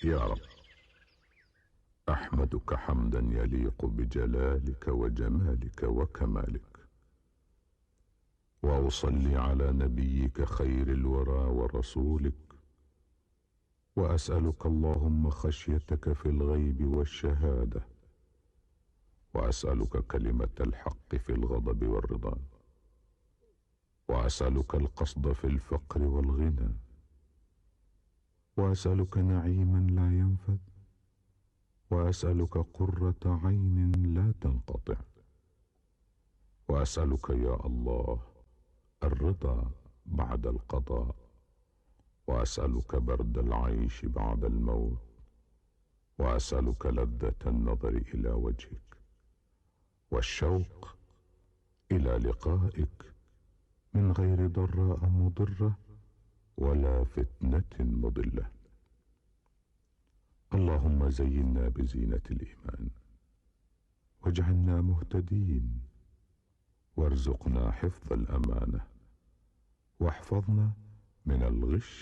يا رب، أحمدك حمدا يليق بجلالك وجمالك وكمالك، وأصلي على نبيك خير الورى ورسولك، وأسألك اللهم خشيتك في الغيب والشهادة، وأسألك كلمة الحق في الغضب والرضا، وأسألك القصد في الفقر والغنى، وأسألك نعيما لا ينفد، وأسألك قرة عين لا تنقطع، وأسألك يا الله الرضا بعد القضاء، وأسألك برد العيش بعد الموت، وأسألك لذة النظر إلى وجهك والشوق إلى لقائك من غير ضراء مضرة ولا فتنة مضلة. اللهم زينا بزينة الإيمان، واجعلنا مهتدين، وارزقنا حفظ الأمانة، واحفظنا من الغش